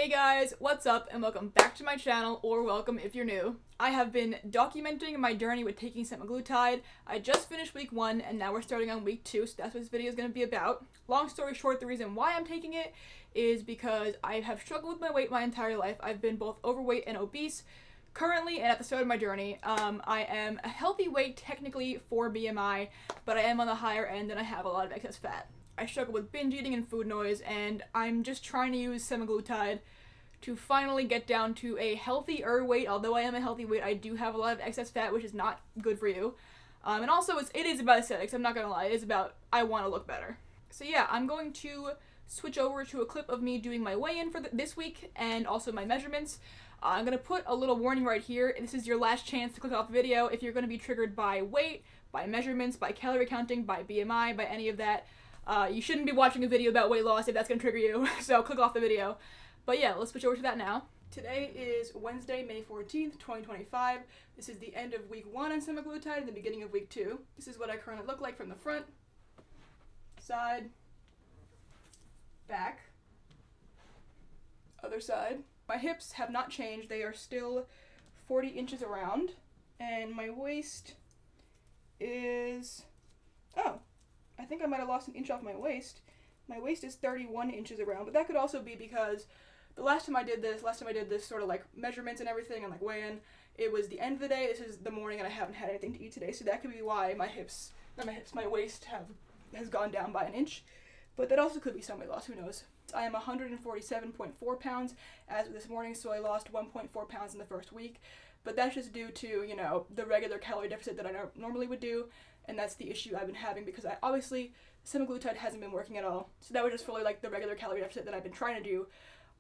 Hey guys, what's up and welcome back to my channel, or welcome if you're new. I have been documenting my journey with taking semaglutide. I just finished week 1 and now we're starting on week 2, so that's what this video is going to be about. Long story short, the reason why I'm taking it is because I have struggled with my weight my entire life. I've been both overweight and obese. Currently, and at the start of my journey, I am a healthy weight technically for BMI, but I am on the higher end and I have a lot of excess fat. I struggle with binge eating and food noise, and I'm just trying to use semaglutide to finally get down to a healthier weight. Although I am a healthy weight, I do have a lot of excess fat, which is not good for you. And also, it is about aesthetics, I'm not gonna lie. It is about, I want to look better. So yeah, I'm going to switch over to a clip of me doing my weigh-in for this week, and also my measurements. I'm going to put a little warning right here. This is your last chance to click off the video if you're going to be triggered by weight, by measurements, by calorie counting, by BMI, by any of that. You shouldn't be watching a video about weight loss if that's going to trigger you, so click off the video. But yeah, let's switch over to that now. Today is Wednesday, May 14th, 2025. This is the end of week 1 on semaglutide and the beginning of week 2. This is what I currently look like from the front, side, back, other side. My hips have not changed. They are still 40 inches around, and my waist is, oh, I think I might have lost an inch off my waist. My waist is 31 inches around, but that could also be because the last time I did this sort of like measurements and everything and like weigh-in, it was the end of the day. This is the morning and I haven't had anything to eat today, so that could be why my waist has gone down by an inch. But that also could be some weight loss, who knows. I am 147.4 pounds as of this morning, so I lost 1.4 pounds in the first week. But that's just due to, you know, the regular calorie deficit that I normally would do, and that's the issue I've been having because obviously semaglutide hasn't been working at all. So that was just fully like the regular calorie deficit that I've been trying to do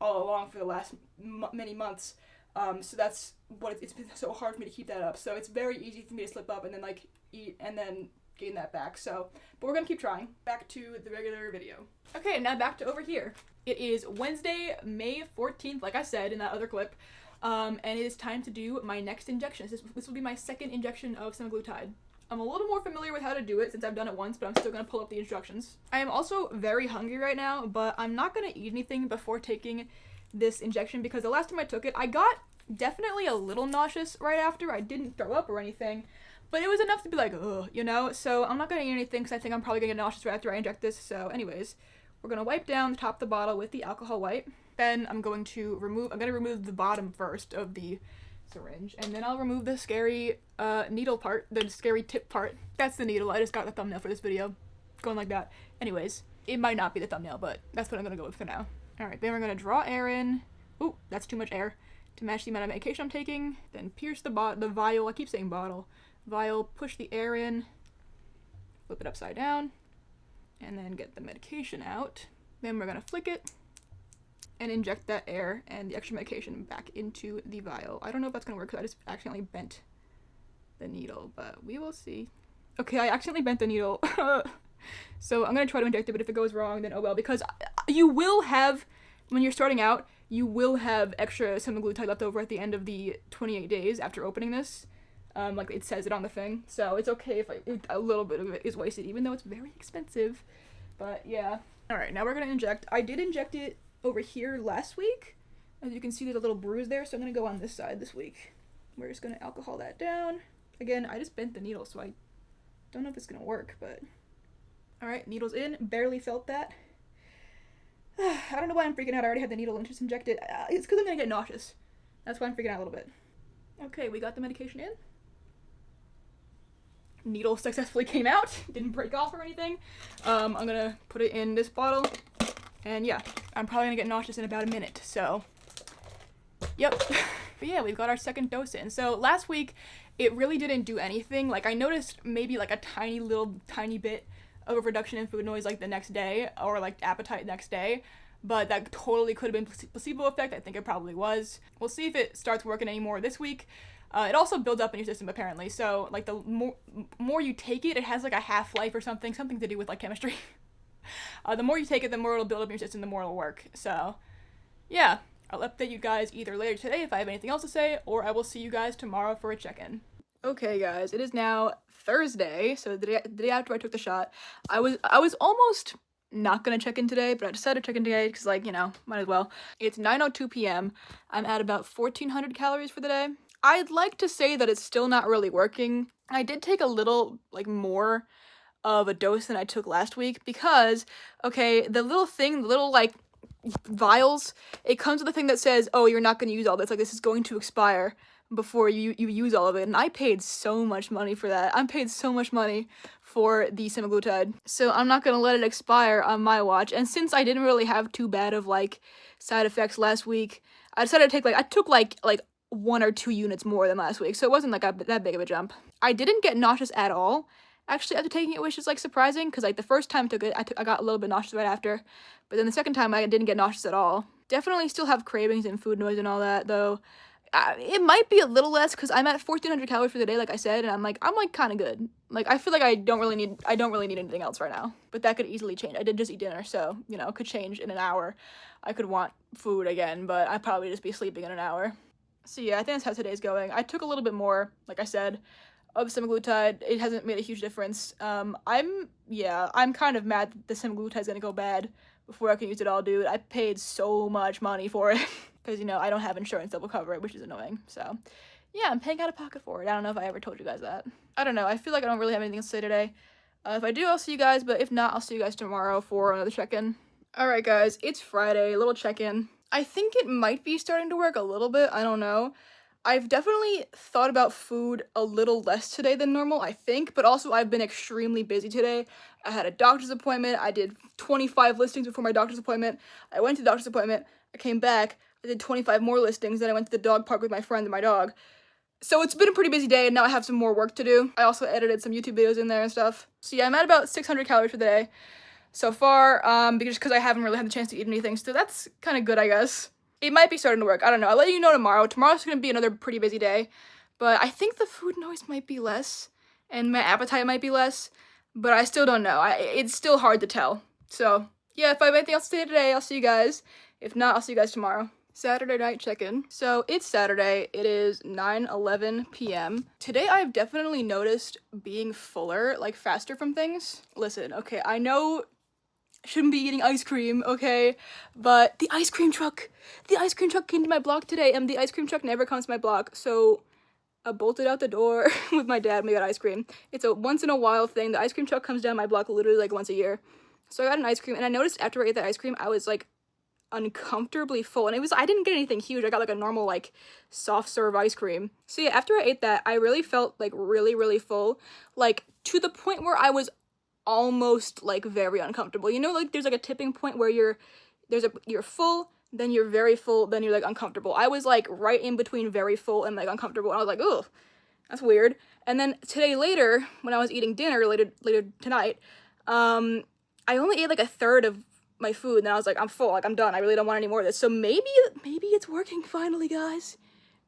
all along for the last many months. So that's what it's been so hard for me to keep that up. So it's very easy for me to slip up and then like eat and then gain that back. So, but we're gonna keep trying. Back to the regular video. Okay, now back to over here. It is Wednesday, May 14th, like I said in that other clip, and it is time to do my next injection. This will be my second injection of semaglutide. I'm a little more familiar with how to do it since I've done it once, but I'm still going to pull up the instructions. I am also very hungry right now, but I'm not going to eat anything before taking this injection because the last time I took it, I got definitely a little nauseous right after. I didn't throw up or anything, but it was enough to be like, ugh, you know? So I'm not going to eat anything because I think I'm probably going to get nauseous right after I inject this. So anyways, we're going to wipe down the top of the bottle with the alcohol wipe. Then I'm going to remove the bottom first of the syringe, and then I'll remove the scary needle part, the scary tip part. That's the needle. I just got the thumbnail for this video. Going like that. Anyways, it might not be the thumbnail, but that's what I'm going to go with for now. Alright, then we're going to draw air in. Ooh, that's too much air. To match the amount of medication I'm taking. Then pierce the vial. I keep saying bottle. Vial, push the air in. Flip it upside down. And then get the medication out. Then we're going to flick it and inject that air and the extra medication back into the vial. I don't know if that's going to work because I just accidentally bent the needle, but we will see. Okay, I accidentally bent the needle. So I'm going to try to inject it, but if it goes wrong, then oh well, because you will have, when you're starting out, you will have extra semaglutide left over at the end of the 28 days after opening this. Like it says it on the thing. So it's okay if a little bit of it is wasted, even though it's very expensive. But yeah. Alright, now we're going to inject. I did inject it over here last week. As you can see, there's a little bruise there, so I'm going to go on this side this week. We're just going to alcohol that down. Again, I just bent the needle, so I don't know if it's going to work, but... Alright, needle's in. Barely felt that. I don't know why I'm freaking out. I already had the needle and just injected. It's because I'm going to get nauseous. That's why I'm freaking out a little bit. Okay, we got the medication in. Needle successfully came out. Didn't break off or anything. I'm going to put it in this bottle. And yeah, I'm probably gonna get nauseous in about a minute, so, yep. But yeah, we've got our second dose in. So last week, it really didn't do anything. Like, I noticed maybe like a tiny bit of a reduction in food noise like the next day, or like appetite next day, but that totally could have been placebo effect. I think it probably was. We'll see if it starts working anymore this week. It also builds up in your system apparently, so like the more you take it, it has like a half-life or something to do with like chemistry. The more you take it, the more it'll build up in your system, the more it'll work. So, yeah, I'll update you guys either later today if I have anything else to say, or I will see you guys tomorrow for a check-in. Okay, guys, it is now Thursday, so the day after I took the shot. I was almost not gonna check in today, but I decided to check in today because, like, you know, might as well. It's 9:02 p.m. I'm at about 1,400 calories for the day. I'd like to say that it's still not really working. I did take a little, like, more of a dose than I took last week because, okay, the little, like, vials, it comes with a thing that says, oh, you're not gonna use all this, like, this is going to expire before you use all of it, and I paid so much money for that. I paid so much money for the semaglutide, so I'm not gonna let it expire on my watch. And since I didn't really have too bad of, like, side effects last week, I decided to take, like, I took like 1 or 2 units more than last week, so it wasn't like that big of a jump. I didn't get nauseous at all actually after taking it, which is, like, surprising, because, like, the first time I took it, I got a little bit nauseous right after, but then the second time I didn't get nauseous at all. Definitely still have cravings and food noise and all that, though. It might be a little less because I'm at 1,400 calories for the day, like I said, and I'm like kind of good. Like, I feel like I don't really need anything else right now. But that could easily change. I did just eat dinner, so, you know, it could change in an hour. I could want food again, but I'd probably just be sleeping in an hour. So yeah, I think that's how today's going. I took a little bit more, like I said, of semaglutide. It hasn't made a huge difference. I'm kind of mad that the semaglutide's gonna go bad before I can use it all, dude. I paid so much money for it. Because, you know, I don't have insurance that will cover it, which is annoying. So, yeah, I'm paying out of pocket for it. I don't know if I ever told you guys that. I don't know. I feel like I don't really have anything else to say today. If I do, I'll see you guys. But if not, I'll see you guys tomorrow for another check-in. Alright, guys. It's Friday. A little check-in. I think it might be starting to work a little bit. I don't know. I've definitely thought about food a little less today than normal, I think. But also, I've been extremely busy today. I had a doctor's appointment. I did 25 listings before my doctor's appointment. I went to the doctor's appointment. I came back. I did 25 more listings, then I went to the dog park with my friend and my dog. So it's been a pretty busy day, and now I have some more work to do. I also edited some YouTube videos in there and stuff. So yeah, I'm at about 600 calories for the day so far, because I haven't really had the chance to eat anything, so that's kind of good, I guess. It might be starting to work, I don't know. I'll let you know tomorrow. Tomorrow's gonna be another pretty busy day, but I think the food noise might be less, and my appetite might be less, but I still don't know. It's still hard to tell. So yeah, if I have anything else to say today, I'll see you guys. If not, I'll see you guys tomorrow. Saturday night check-in. So it's Saturday. It is 9:11 p.m. Today I've definitely noticed being fuller, like faster from things. Listen, okay, I know I shouldn't be eating ice cream, okay, but the ice cream truck came to my block today, and the ice cream truck never comes to my block, so I bolted out the door with my dad when we got ice cream. It's a once in a while thing. The ice cream truck comes down my block literally like once a year. So I got an ice cream, and I noticed after I ate that ice cream, I was like uncomfortably full, and I didn't get anything huge. I got like a normal like soft serve ice cream. So yeah, after I ate that, I really felt like really full, like to the point where I was almost like very uncomfortable. You know, like there's like a tipping point where you're full, then you're very full, then you're like uncomfortable. I was like right in between very full and like uncomfortable, and I was like, ugh, that's weird. And then today later, when I was eating dinner later tonight, I only ate like a third of my food, and then I was like, I'm full, like I'm done, I really don't want any more of this. So maybe it's working finally, guys.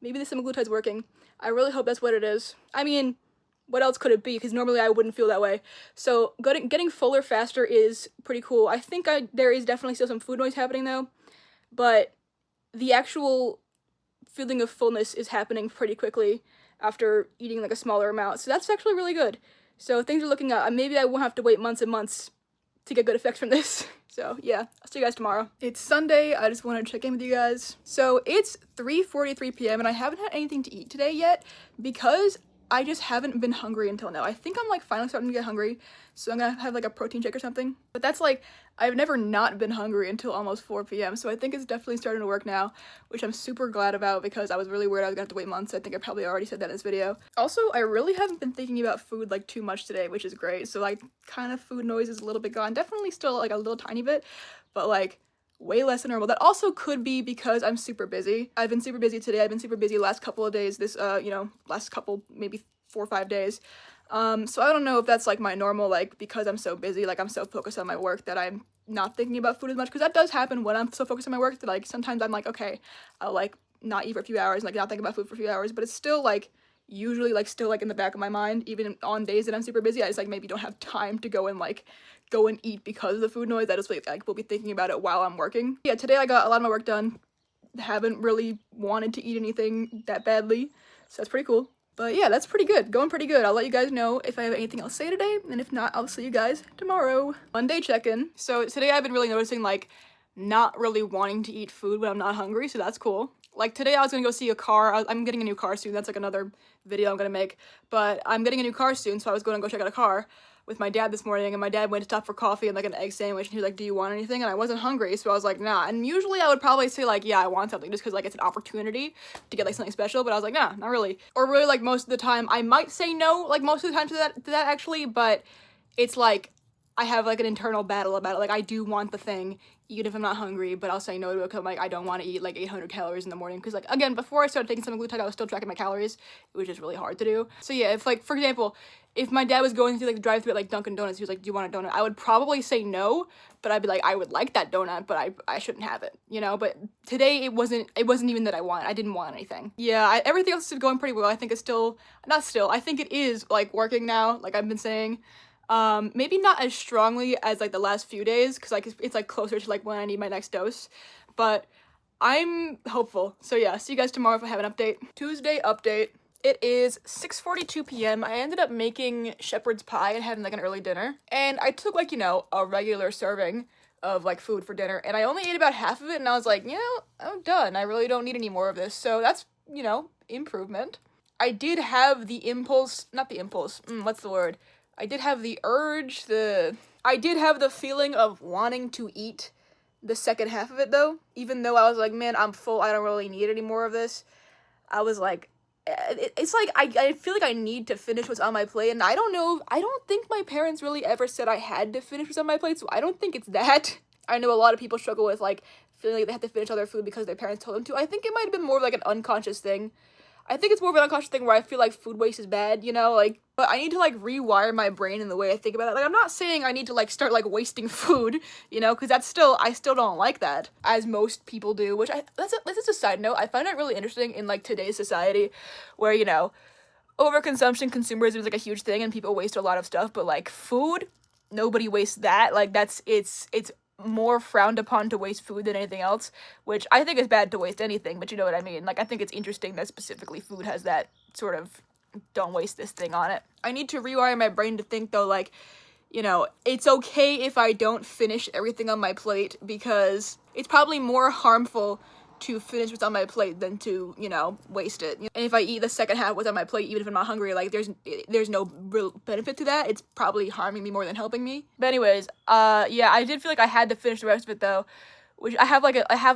Maybe the semaglutide's working. I really hope that's what it is. I mean, what else could it be? Because normally I wouldn't feel that way. So getting fuller faster is pretty cool. I think there is definitely still some food noise happening though, but the actual feeling of fullness is happening pretty quickly after eating like a smaller amount. So that's actually really good. So things are looking up. Maybe I won't have to wait months and months to get good effects from this. So yeah, I'll see you guys tomorrow. It's Sunday. I just wanted to check in with you guys. So it's 3:43 p.m. and I haven't had anything to eat today yet because I just haven't been hungry until now. I think I'm like finally starting to get hungry, so I'm gonna have like a protein shake or something. But that's like, I've never not been hungry until almost 4 p.m. So I think it's definitely starting to work now, which I'm super glad about because I was really worried I was gonna have to wait months. I think I probably already said that in this video. Also, I really haven't been thinking about food like too much today, which is great. So like kind of food noise is a little bit gone. Definitely still like a little tiny bit, but like way less than normal. That also could be because I'm super busy. I've been super busy today. I've been super busy last couple of days. This, last couple, maybe 4 or 5 days. So I don't know if that's like my normal, like, because I'm so busy, like I'm so focused on my work that I'm not thinking about food as much, because that does happen when I'm so focused on my work that like sometimes I'm like, okay, I'll like not eat for a few hours, like not think about food for a few hours, but it's still like usually like still like in the back of my mind, even on days that I'm super busy. I just like maybe don't have time to go and eat because of the food noise. I just like will be thinking about it while I'm working. Yeah, today I got a lot of my work done. Haven't really wanted to eat anything that badly, so that's pretty cool. But yeah, that's pretty good. Going pretty good. I'll let you guys know if I have anything else to say today, and if not, I'll see you guys tomorrow. Monday check-in. So today I've been really noticing, like, not really wanting to eat food when I'm not hungry, so that's cool. Like, today I was gonna go see a car. I'm getting a new car soon. That's, like, another video I'm gonna make. But I'm getting a new car soon, so I was going to go check out a car with my dad this morning, and my dad went to stop for coffee and, like, an egg sandwich, and he was like, do you want anything? And I wasn't hungry, so I was like, nah. And usually I would probably say, like, yeah, I want something, just because, like, it's an opportunity to get, like, something special, but I was like, nah, not really. Or really, like, most of the time, I might say no, like, most of the time to that actually, but it's, like, I have, like, an internal battle about it. Like, I do want the thing, even if I'm not hungry, but I'll say no to it because I'm like, I don't want to eat, like, 800 calories in the morning. Because, like, again, before I started taking semaglutide, I was still tracking my calories. It was just really hard to do. So, yeah, if, like, for example, if my dad was going through, like, the drive-thru at, like, Dunkin' Donuts, he was like, do you want a donut? I would probably say no, but I'd be like, I would like that donut, but I shouldn't have it, you know? But today, it wasn't even that I didn't want anything. Yeah, everything else is going pretty well. I think it's I think it is, like, working now, like I've been saying. Maybe not as strongly as, like, the last few days, because, like, it's like closer to, like, when I need my next dose, but I'm hopeful. So yeah, see you guys tomorrow if I have an update. Tuesday update. It is 6:42 p.m. I ended up making shepherd's pie and having, like, an early dinner, and I took, like, you know, a regular serving of, like, food for dinner, and I only ate about half of it, and I was like, you know, I'm done. I really don't need any more of this, so that's, you know, improvement. I did have the impulse, not the impulse, what's the word? I did have the urge, I did have the feeling of wanting to eat the second half of it, though. Even though I was like, man, I'm full, I don't really need any more of this. I was like, it's like, I feel like I need to finish what's on my plate, and I don't think my parents really ever said I had to finish what's on my plate, so I don't think it's that. I know a lot of people struggle with, like, feeling like they have to finish all their food because their parents told them to. I think it might have been more of, like, an unconscious thing. I think it's more of an unconscious thing where I feel like food waste is bad, you know, like, but I need to, like, rewire my brain in the way I think about it. Like, I'm not saying I need to, like, start, like, wasting food, you know, because I still don't like that, as most people do, which that's just a side note. I find it really interesting in, like, today's society, where, you know, overconsumption, consumerism is, like, a huge thing, and people waste a lot of stuff, but, like, food, nobody wastes that. Like, it's more frowned upon to waste food than anything else, which I think is bad to waste anything, but you know what I mean. Like, I think it's interesting that specifically food has that sort of don't waste this thing on it. I need to rewire my brain to think, though, like, you know, it's okay if I don't finish everything on my plate, because it's probably more harmful to finish what's on my plate than to, you know, waste it. And if I eat the second half what's on my plate, even if I'm not hungry, like, there's no real benefit to that. It's probably harming me more than helping me. But anyways, yeah, I did feel like I had to finish the rest of it, though, which I have,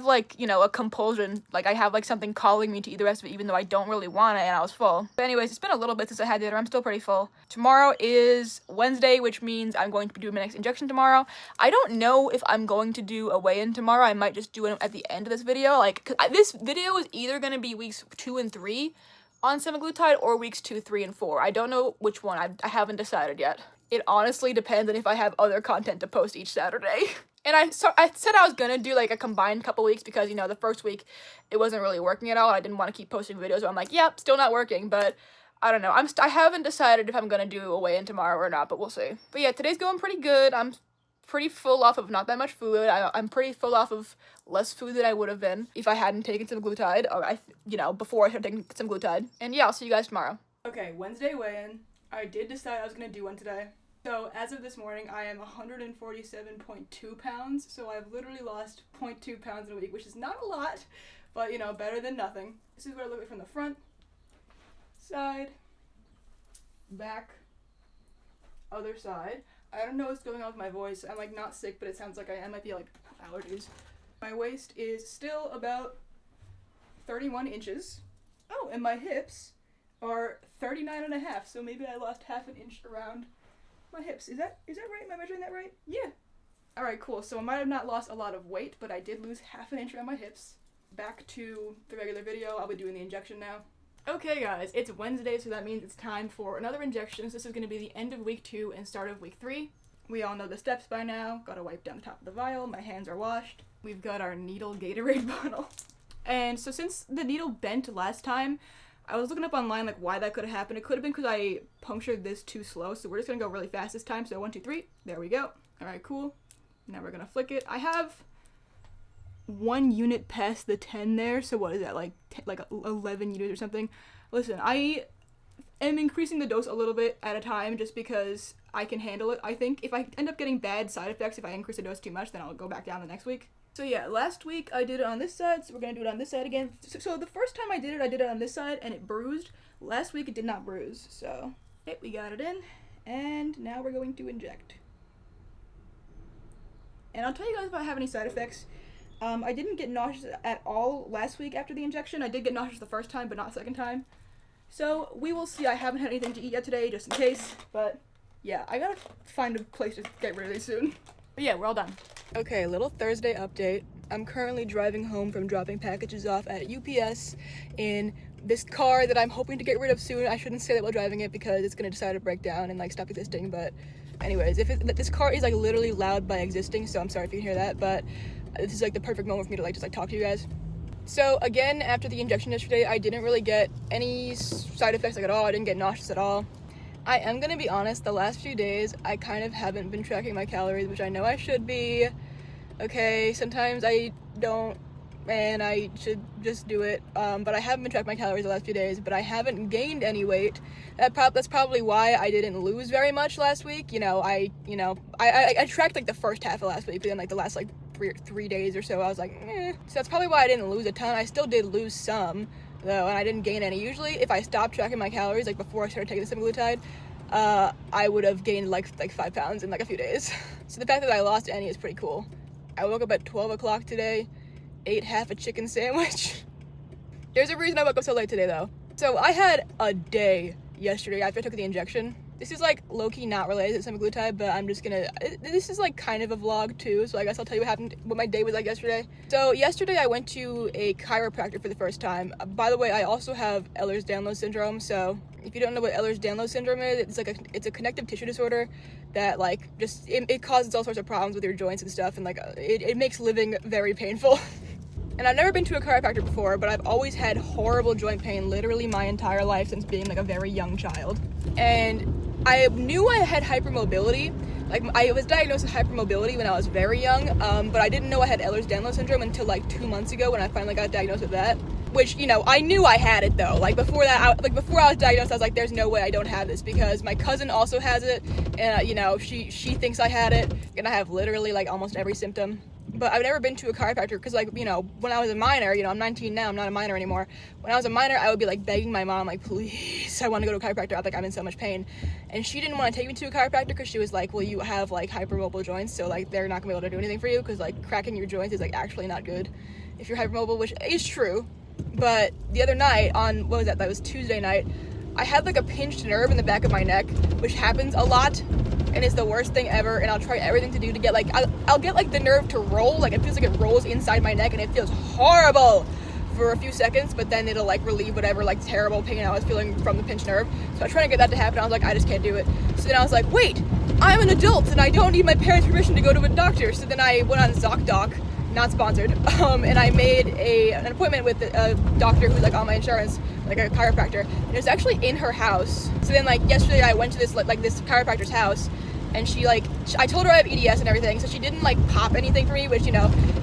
like, you know, a compulsion. Like, I have, like, something calling me to eat the rest of it, even though I don't really want it, and I was full. But anyways, it's been a little bit since I had dinner. I'm still pretty full. Tomorrow is Wednesday, which means I'm going to be doing my next injection tomorrow. I don't know if I'm going to do a weigh-in tomorrow. I might just do it at the end of this video. Like, 'cause this video is either going to be weeks 2 and 3 on semaglutide, or weeks 2, 3, and 4. I don't know which one. I haven't decided yet. It honestly depends on if I have other content to post each Saturday. And I said I was gonna do, like, a combined couple weeks because, you know, the first week it wasn't really working at all. I didn't want to keep posting videos, so I'm like, yep, still not working. But I don't know. I haven't decided if I'm gonna do a weigh-in tomorrow or not, but we'll see. But yeah, today's going pretty good. I'm pretty full off of not that much food. I'm pretty full off of less food than I would have been if I hadn't taken semaglutide, or you know, before I started taking semaglutide. And yeah, I'll see you guys tomorrow. Okay, Wednesday weigh-in. I did decide I was gonna do one today. So, as of this morning, I am 147.2 pounds, so I've literally lost 0.2 pounds in a week, which is not a lot, but, you know, better than nothing. This is what I look like from the front, side, back, other side. I don't know what's going on with my voice. I'm, like, not sick, but it sounds like I might be, like, allergies. My waist is still about 31 inches. Oh, and my hips are 39.5, so maybe I lost half an inch around my hips. Is that right? Am I measuring that right? Yeah. Alright, cool. So I might have not lost a lot of weight, but I did lose half an inch around my hips. Back to the regular video. I'll be doing the injection now. Okay, guys, it's Wednesday, so that means it's time for another injection. So this is going to be the end of week 2 and start of week 3. We all know the steps by now. Gotta wipe down the top of the vial. My hands are washed. We've got our needle Gatorade bottle. And so since the needle bent last time, I was looking up online, like, why that could have happened. It could have been because I punctured this too slow, so we're just gonna go really fast this time. So 1, 2, 3, there we go. Alright, cool. Now we're gonna flick it. I have 1 unit past the 10 there, so what is that, like 11 units or something? Listen, I am increasing the dose a little bit at a time just because I can handle it. I think if I end up getting bad side effects, if I increase the dose too much, then I'll go back down the next week. So yeah, last week I did it on this side, so we're going to do it on this side again. So the first time I did it on this side, and it bruised. Last week it did not bruise, so okay, we got it in, and now we're going to inject. And I'll tell you guys if I have any side effects. I didn't get nauseous at all last week after the injection. I did get nauseous the first time, but not the second time. So we will see. I haven't had anything to eat yet today, just in case, but yeah, I gotta find a place to get rid of these soon. But yeah, we're all done. Okay, little Thursday update. I'm currently driving home from dropping packages off at UPS in this car that I'm hoping to get rid of soon. I shouldn't say that while driving it because it's gonna decide to break down and like stop existing, but anyways, this car is like literally loud by existing, so I'm sorry if you can hear that, but this is like the perfect moment for me to like just like talk to you guys. So again, after the injection yesterday, I didn't really get any side effects like at all. I didn't get nauseous at all. I am gonna be honest, the last few days I kind of haven't been tracking my calories, which I know I should be. Okay, sometimes I don't, and I should just do it, but I haven't been tracking my calories the last few days, but I haven't gained any weight. That's probably why I didn't lose very much last week. I tracked like the first half of last week, but then like the last like three days or so I was like, So that's probably why I didn't lose a ton. I still did lose some though, and I didn't gain any. Usually if I stopped tracking my calories like before I started taking the Semaglutide, I would have gained like 5 pounds in like a few days. So the fact that I lost any is pretty cool. I woke up at 12 o'clock today, ate half a chicken sandwich. There's a reason I woke up so late today though. So I had a day yesterday after I took the injection. This is like low-key not related to Semaglutide, but I'm just gonna, this is like kind of a vlog too, so I guess I'll tell you what my day was like yesterday. So yesterday I went to a chiropractor for the first time. By the way, I also have Ehlers-Danlos syndrome, so if you don't know what Ehlers-Danlos syndrome is, it's a connective tissue disorder that like just, it causes all sorts of problems with your joints and stuff, and like it makes living very painful. And I've never been to a chiropractor before, but I've always had horrible joint pain literally my entire life since being like a very young child. And I knew I had hypermobility. Like I was diagnosed with hypermobility when I was very young, but I didn't know I had Ehlers-Danlos syndrome until like 2 months ago when I finally got diagnosed with that. Which, I knew I had it though. Like before that, before I was diagnosed, I was like, there's no way I don't have this, because my cousin also has it, and she thinks I had it, and I have literally like almost every symptom. But I've never been to a chiropractor because, like, when I was a minor, I'm 19 now, I'm not a minor anymore. When I was a minor, I would be, like, begging my mom, like, please, I want to go to a chiropractor. I'm in so much pain. And she didn't want to take me to a chiropractor because she was like, well, you have, like, hypermobile joints, so, like, they're not going to be able to do anything for you because, like, cracking your joints is, like, actually not good if you're hypermobile, which is true. But the other night on, what was that? That was Tuesday night. I had, like, a pinched nerve in the back of my neck, which happens a lot. And it's the worst thing ever, and I'll try everything to do to get, like, I'll get, like, the nerve to roll, like, it feels like it rolls inside my neck, and it feels horrible for a few seconds, but then it'll, like, relieve whatever, like, terrible pain I was feeling from the pinched nerve. So I tried to get that to happen, I was like, I just can't do it. So then I was like, wait, I'm an adult, and I don't need my parents' permission to go to a doctor. So then I went on ZocDoc, not sponsored, and I made an appointment with a doctor who's, like, on my insurance, like a chiropractor, and it was actually in her house. So then, like, yesterday I went to this chiropractor's house, and I told her I have EDS and everything, so she didn't, like, pop anything for me, which,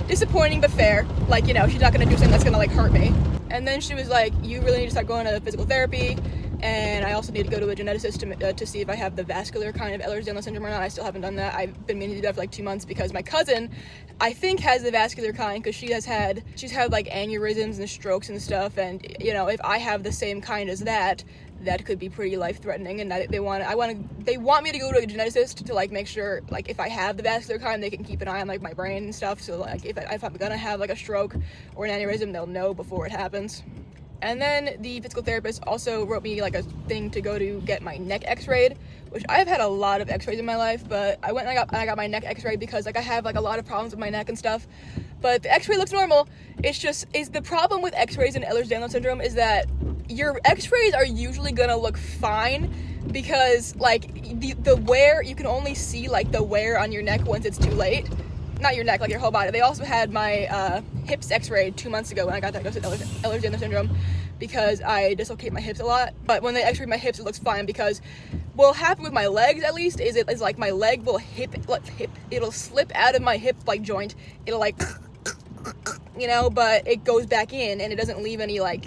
disappointing but fair. Like, she's not gonna do something that's gonna, like, hurt me. And then she was like, you really need to start going to physical therapy, and I also need to go to a geneticist to see if I have the vascular kind of Ehlers-Danlos syndrome or not. I still haven't done that. I've been meaning to do that for like 2 months because my cousin, I think, has the vascular kind because she's had like aneurysms and strokes and stuff, and if I have the same kind as that could be pretty life-threatening, and that they want me to go to a geneticist to like make sure, like, if I have the vascular kind, they can keep an eye on like my brain and stuff, so like if I'm gonna have like a stroke or an aneurysm, they'll know before it happens. And then the physical therapist also wrote me like a thing to go to get my neck x-rayed, which I've had a lot of x-rays in my life, but I went and I got my neck x-rayed because like I have like a lot of problems with my neck and stuff. But the x-ray looks normal. Is the problem with x-rays and Ehlers-Danlos syndrome is that your x-rays are usually gonna look fine because like the wear, you can only see like the wear on your neck once it's too late. Not your neck, like your whole body. They also had my hips x-rayed 2 months ago when I got diagnosed with Ehlers-Danlos syndrome because I dislocate my hips a lot. But when they x-rayed my hips, it looks fine because what'll happen with my legs, at least, is like my leg will it'll slip out of my hip like joint. It'll like, but it goes back in and it doesn't leave any like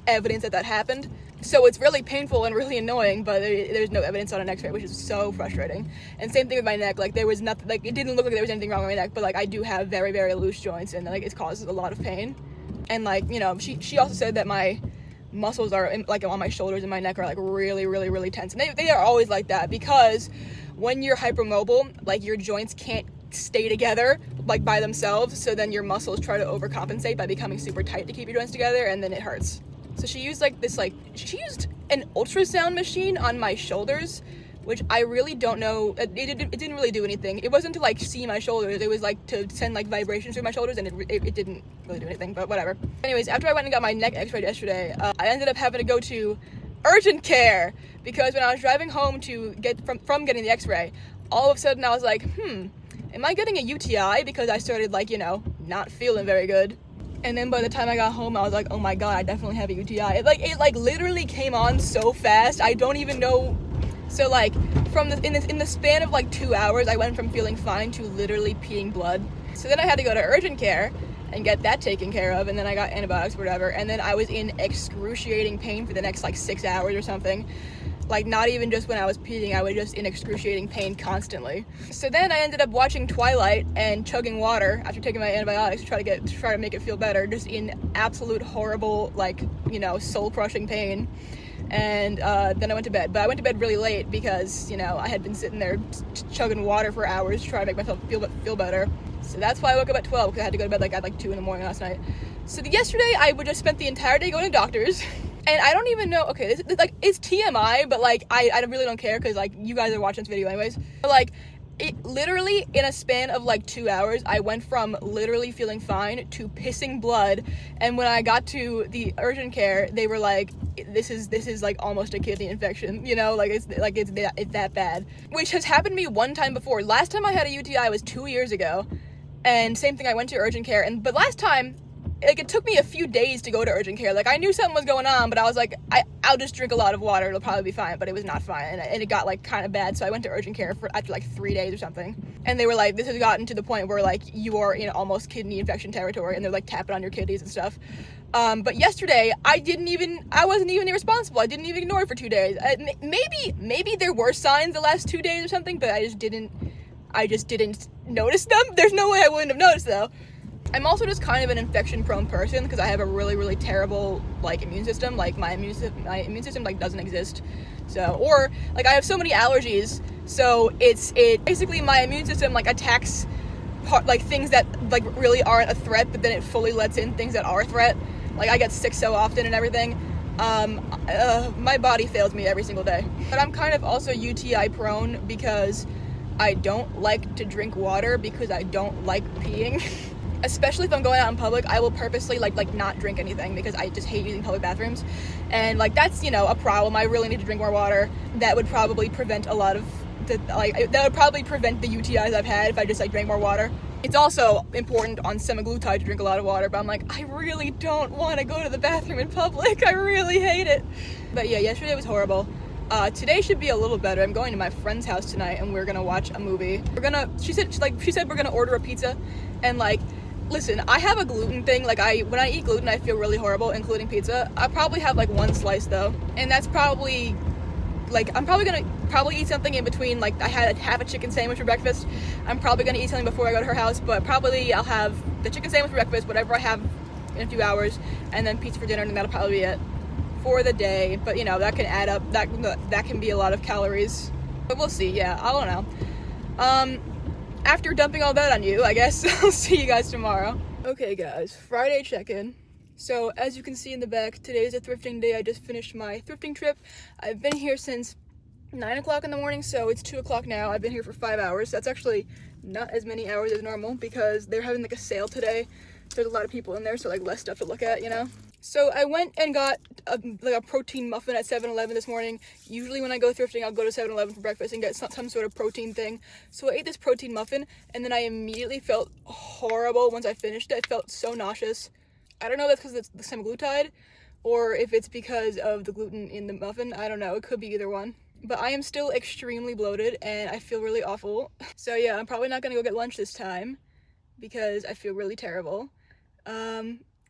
evidence that happened. So it's really painful and really annoying, but there's no evidence on an x-ray, which is so frustrating. And same thing with my neck. Like, there was nothing, like, it didn't look like there was anything wrong with my neck, but like, I do have very, very loose joints, and like, it causes a lot of pain. And like, you know, she also said that my muscles are like on my shoulders and my neck are like really, really, really tense, and they are always like that, because when you're hypermobile, like, your joints can't stay together like by themselves, so then your muscles try to overcompensate by becoming super tight to keep your joints together, and then it hurts. So she used like this, like, she used an ultrasound machine on my shoulders, which I really don't know, it didn't really do anything. It wasn't to like see my shoulders, it was like to send like vibrations through my shoulders, and it didn't really do anything, but whatever. Anyways, after I went and got my neck x-rayed yesterday, I ended up having to go to urgent care, because when I was driving home to get from getting the x-ray, all of a sudden I was like, am I getting a UTI? Because I started, like, you know, not feeling very good. And then by the time I got home, I was like, oh my god, I definitely have a UTI. It literally came on so fast, I don't even know. So like, in the span of like 2 hours, I went from feeling fine to literally peeing blood. So then I had to go to urgent care and get that taken care of, and then I got antibiotics or whatever, and then I was in excruciating pain for the next like 6 hours or something. Like, not even just when I was peeing, I was just in excruciating pain constantly. So then I ended up watching Twilight and chugging water after taking my antibiotics to try to make it feel better, just in absolute horrible, like, you know, soul-crushing pain. And then I went to bed. But I went to bed really late because, you know, I had been sitting there chugging water for hours to try to make myself feel better. So that's why I woke up at 12, because I had to go to bed like at 2 in the morning last night. So yesterday I would just spent the entire day going to doctors. And I don't even know, okay, this like, it's TMI, but like, I really don't care, because like, you guys are watching this video anyways. But like, it literally, in a span of like 2 hours, I went from literally feeling fine to pissing blood. And when I got to the urgent care, they were like, this is like almost a kidney infection, you know, like it's that bad. Which has happened to me one time before. Last time I had a UTI was 2 years ago, and same thing, I went to urgent care, but last time, like, it took me a few days to go to urgent care. Like, I knew something was going on, but I was like, I'll just drink a lot of water, it'll probably be fine. But it was not fine, and it got like kind of bad, so I went to urgent care after like 3 days or something, and they were like, this has gotten to the point where like you are in almost kidney infection territory, and they're like tapping on your kidneys and stuff. But yesterday I wasn't even irresponsible. I didn't even ignore it for 2 days. Maybe there were signs the last 2 days or something, but I just didn't notice them. There's no way I wouldn't have noticed, though. I'm also just kind of an infection-prone person, because I have a really, really terrible, like, immune system. Like, my immune system, like, doesn't exist. So, or, like, I have so many allergies, so it basically, my immune system, like, attacks, like, things that, like, really aren't a threat, but then it fully lets in things that are a threat. Like, I get sick so often and everything. My body fails me every single day. But I'm kind of also UTI-prone, because I don't like to drink water, because I don't like peeing. Especially if I'm going out in public, I will purposely like not drink anything, because I just hate using public bathrooms. And like, that's, you know, a problem. I really need to drink more water. That would probably prevent a lot of that would probably prevent the UTIs I've had if I just like drank more water. It's also important on Semaglutide to drink a lot of water, but I'm like, I really don't want to go to the bathroom in public. I really hate it. But yeah, yesterday was horrible. Today should be a little better. I'm going to my friend's house tonight, and we're gonna watch a movie. She said we're gonna order a pizza, and like, listen, I have a gluten thing. Like, when I eat gluten, I feel really horrible, including pizza. I probably have like one slice though, and that's probably, like, I'm probably gonna eat something in between. Like, I had half a chicken sandwich for breakfast. I'm probably gonna eat something before I go to her house, but probably I'll have the chicken sandwich for breakfast, whatever I have in a few hours, and then pizza for dinner, and that'll probably be it for the day. But you know, that can add up. That can be a lot of calories. But we'll see. Yeah, I don't know. After dumping all that on you, I guess I'll see you guys tomorrow. Okay guys, Friday check-in. So as you can see in the back, today is a thrifting day. I just finished my thrifting trip. I've been here since 9 o'clock in the morning, so it's 2 o'clock now. I've been here for 5 hours. That's actually not as many hours as normal, because they're having like a sale today. There's a lot of people in there, so like less stuff to look at, you know? So I went and got a protein muffin at 7-Eleven this morning. Usually when I go thrifting, I'll go to 7-Eleven for breakfast and get some sort of protein thing. So I ate this protein muffin, and then I immediately felt horrible once I finished it. I felt so nauseous. I don't know if that's because it's the semaglutide, or if it's because of the gluten in the muffin. I don't know. It could be either one. But I am still extremely bloated, and I feel really awful. So yeah, I'm probably not gonna go get lunch this time, because I feel really terrible.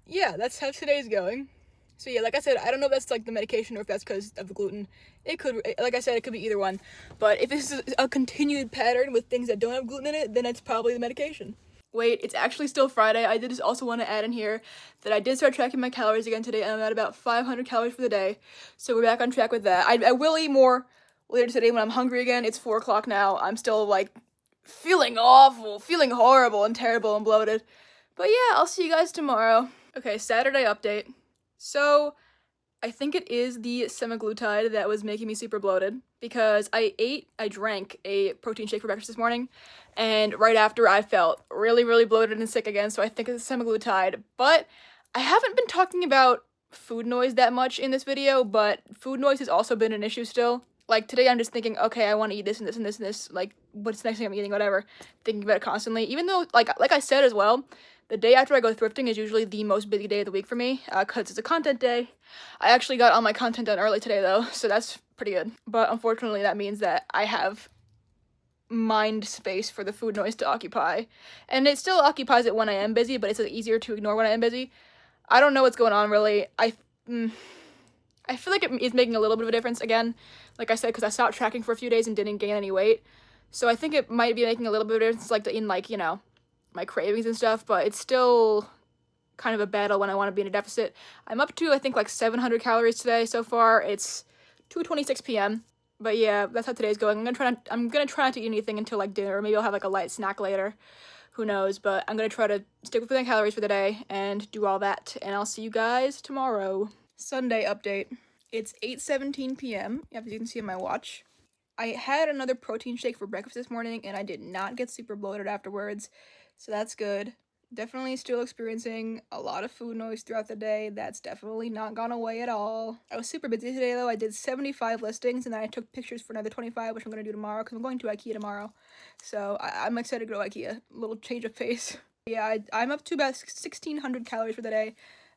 Yeah, that's how today's going. So yeah, like I said, I don't know if that's like the medication or if that's because of the gluten. It could, like I said, it could be either one. But if this is a continued pattern with things that don't have gluten in it, then it's probably the medication. Wait, it's actually still Friday. I did just also want to add in here that I did start tracking my calories again today, and I'm at about 500 calories for the day. So we're back on track with that. I will eat more later today when I'm hungry again. It's 4 o'clock now. I'm still like feeling awful, feeling horrible and terrible and bloated. But yeah, I'll see you guys tomorrow. Okay, Saturday update. So I think it is the Semaglutide that was making me super bloated because I drank a protein shake for breakfast this morning, and right after I felt really, really bloated and sick again, so I think it's Semaglutide. But I haven't been talking about food noise that much in this video, but food noise has also been an issue still. Like, today I'm just thinking, okay, I want to eat this and this and this and this, like, what's the next thing I'm eating, whatever, thinking about it constantly, even though, like I said as well, the day after I go thrifting is usually the most busy day of the week for me, because it's a content day. I actually got all my content done early today, though, so that's pretty good. But unfortunately, that means that I have mind space for the food noise to occupy. And it still occupies it when I am busy, but it's easier to ignore when I am busy. I don't know what's going on, really. I feel like it is making a little bit of a difference, again, like I said, because I stopped tracking for a few days and didn't gain any weight. So I think it might be making a little bit of a difference, like, in, like, you know, my cravings and stuff, but it's still kind of a battle when I want to be in a deficit. I'm up to, I think, like 700 calories today so far. It's 2:26 p.m. But yeah, that's how today's going. I'm gonna try not to eat anything until like dinner, or maybe I'll have like a light snack later. Who knows? But I'm gonna try to stick with my calories for the day and do all that. And I'll see you guys tomorrow. Sunday update. It's 8:17 p.m. As you can see on my watch. I had another protein shake for breakfast this morning, and I did not get super bloated afterwards. So that's good. Definitely still experiencing a lot of food noise throughout the day. That's definitely not gone away at all. I was super busy today, though. I did 75 listings, and then I took pictures for another 25, which I'm going to do tomorrow, because I'm going to IKEA tomorrow. So I'm excited to go to IKEA. A little change of pace. Yeah, I'm up to about 1,600 calories for the day.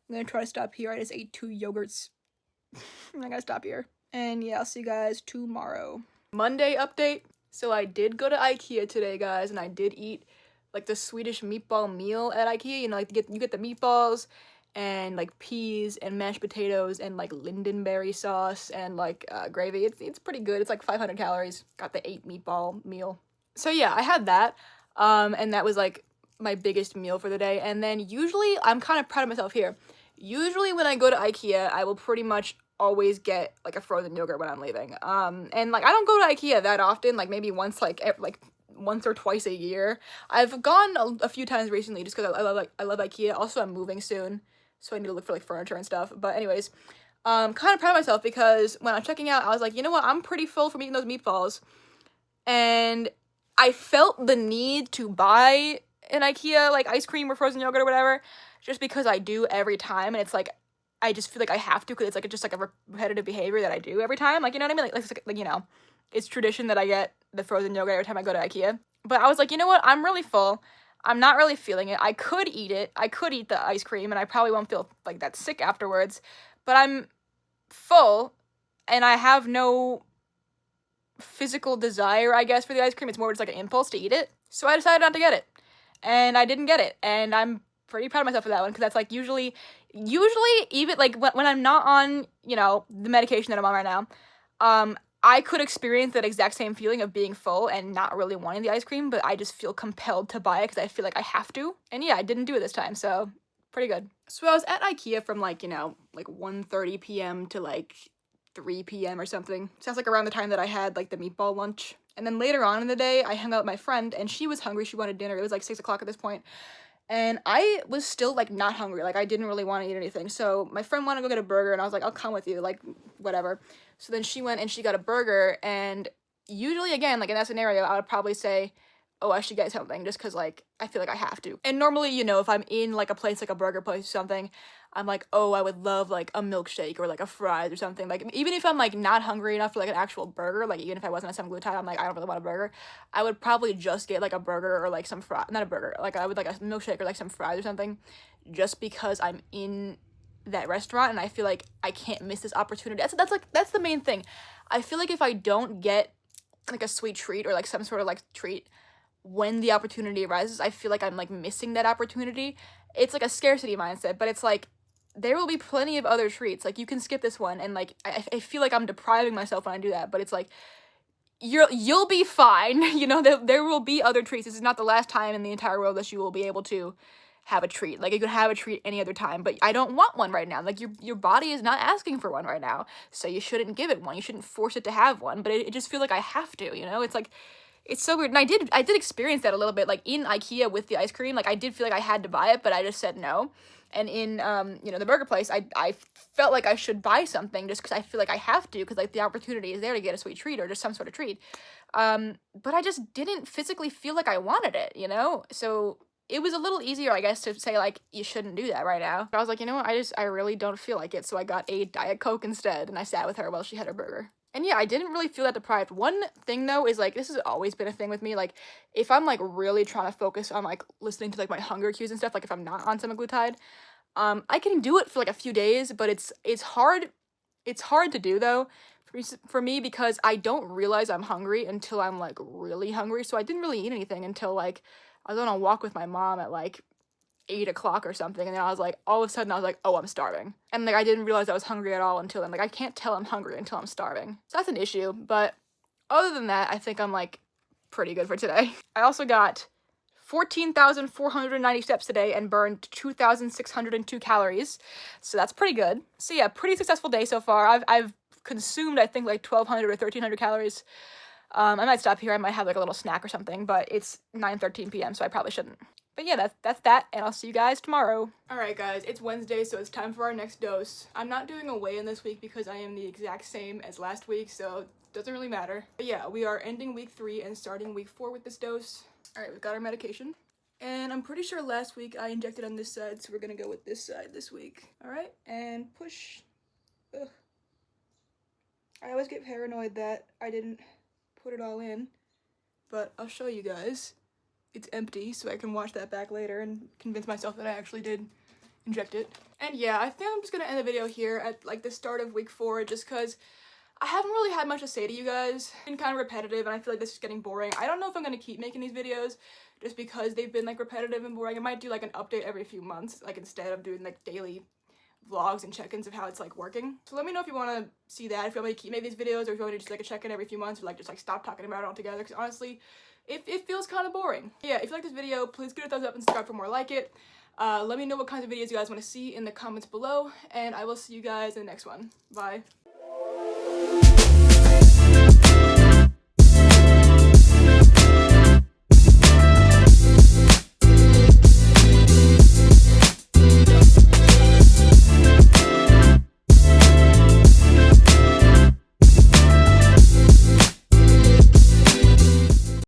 I'm going to try to stop here. I just ate 2 yogurts. I gotta stop here. And yeah, I'll see you guys tomorrow. Monday update. So I did go to IKEA today, guys, and I did eat like the Swedish meatball meal at IKEA. You know, like you get the meatballs and like peas and mashed potatoes and like lingonberry sauce and like gravy. It's pretty good. It's like 500 calories. Got the 8 meatball meal. So yeah, I had that. And that was like my biggest meal for the day. And then usually, I'm kind of proud of myself here. Usually when I go to IKEA, I will pretty much always get like a frozen yogurt when I'm leaving. And like I don't go to IKEA that often, like maybe once once or twice a year. I've gone a few times recently just because I love IKEA. Also, I'm moving soon, so I need to look for like furniture and stuff. But anyways, kind of proud of myself because when I'm checking out, I was like, you know what, I'm pretty full from eating those meatballs, and I felt the need to buy an IKEA like ice cream or frozen yogurt or whatever, just because I do every time, and it's like I just feel like I have to because it's like just like a repetitive behavior that I do every time. Like, you know what I mean? Like you know, it's tradition that I get the frozen yogurt every time I go to IKEA. But I was like, you know what? I'm really full. I'm not really feeling it. I could eat it. I could eat the ice cream, and I probably won't feel like that sick afterwards. But I'm full, and I have no physical desire, I guess, for the ice cream. It's more just like an impulse to eat it. So I decided not to get it. And I didn't get it. And I'm pretty proud of myself for that one, because that's like usually even like when I'm not on, you know, the medication that I'm on right now, I could experience that exact same feeling of being full and not really wanting the ice cream, but I just feel compelled to buy it because I feel like I have to. And yeah, I didn't do it this time, so pretty good. So I was at IKEA from like, you know, like 1:30 p.m. to like 3 p.m. or something. Sounds like around the time that I had like the meatball lunch. And then later on in the day, I hung out with my friend, and she was hungry. She wanted dinner. It was like 6 o'clock at this point. And I was still, like, not hungry. Like, I didn't really want to eat anything. So my friend wanted to go get a burger, and I was like, I'll come with you. Like, whatever. So then she went and she got a burger, and usually, again, like, in that scenario, I would probably say, oh, I should get something, just because, like, I feel like I have to. And normally, you know, if I'm in, like, a place, like a burger place or something, I'm like, oh, I would love, like, a milkshake or, like, a fries or something. Like, even if I'm, like, not hungry enough for, like, an actual burger, like, even if I wasn't on Semaglutide, I'm like, I don't really want a burger, I would probably just get, like, a burger or, like, some fries, not a burger, like, I would, like, a milkshake or, like, some fries or something, just because I'm in that restaurant, and I feel like I can't miss this opportunity. That's the main thing. I feel like if I don't get, like, a sweet treat or, like, some sort of, like, treat when the opportunity arises, I feel like I'm, like, missing that opportunity. It's, like, a scarcity mindset, but it's, like, there will be plenty of other treats. Like, you can skip this one, and, like, I feel like I'm depriving myself when I do that, but it's like, you'll be fine. You know, there will be other treats. This is not the last time in the entire world that you will be able to have a treat. Like, you could have a treat any other time, but I don't want one right now. Like, your body is not asking for one right now, so you shouldn't give it one. You shouldn't force it to have one, but it just feels like I have to, you know? It's like, it's so weird. And I did experience that a little bit, like, in IKEA with the ice cream. Like, I did feel like I had to buy it, but I just said no. And in, you know, the burger place, I felt like I should buy something just because I feel like I have to, because, like, the opportunity is there to get a sweet treat or just some sort of treat. But I just didn't physically feel like I wanted it, you know? So it was a little easier, I guess, to say, like, you shouldn't do that right now. But I was like, you know what, I really don't feel like it, so I got a Diet Coke instead, and I sat with her while she had her burger. And yeah, I didn't really feel that deprived. One thing, though, is, like, this has always been a thing with me, like, if I'm, like, really trying to focus on, like, listening to, like, my hunger cues and stuff, like, if I'm not on Semaglutide, I can do it for, like, a few days, but it's hard to do, though, for me, because I don't realize I'm hungry until I'm, like, really hungry. So I didn't really eat anything until, like, I was on a walk with my mom at, like, 8 o'clock or something, and then I was like, all of a sudden I was like, oh, I'm starving. And, like, I didn't realize I was hungry at all until then. Like, I can't tell I'm hungry until I'm starving. So that's an issue, but other than that, I think I'm, like, pretty good for today. I also got 14,490 steps today and burned 2,602 calories, so that's pretty good. So yeah, pretty successful day so far. I've consumed, I think, like 1,200 or 1,300 calories. I might stop here. I might have, like, a little snack or something, but it's 9:13 p.m., so I probably shouldn't. But yeah, that's that, and I'll see you guys tomorrow. Alright guys, it's Wednesday, so it's time for our next dose. I'm not doing a weigh-in this week because I am the exact same as last week, so it doesn't really matter. But yeah, we are ending week 3 and starting week 4 with this dose. Alright, we've got our medication. And I'm pretty sure last week I injected on this side, so we're gonna go with this side this week. Alright, and push. Ugh. I always get paranoid that I didn't put it all in, but I'll show you guys. It's empty, so I can watch that back later and convince myself that I actually did inject it. And yeah, I think I'm just gonna end the video here at, like, the start of week 4, just because I haven't really had much to say to you guys. It's been kind of repetitive, and I feel like this is getting boring. I don't know if I'm gonna keep making these videos just because they've been, like, repetitive and boring. I might do, like, an update every few months, like, instead of doing, like, daily vlogs and check-ins of how it's, like, working. So let me know if you want to see that, if you want me to keep making these videos, or if you want me to just, like, a check-in every few months, or, like, just, like, stop talking about it altogether, because honestly, it feels kind of boring. Yeah, if you like this video, please give it a thumbs up and subscribe for more like it. Let me know what kinds of videos you guys want to see in the comments below, and I will see you guys in the next one. Bye.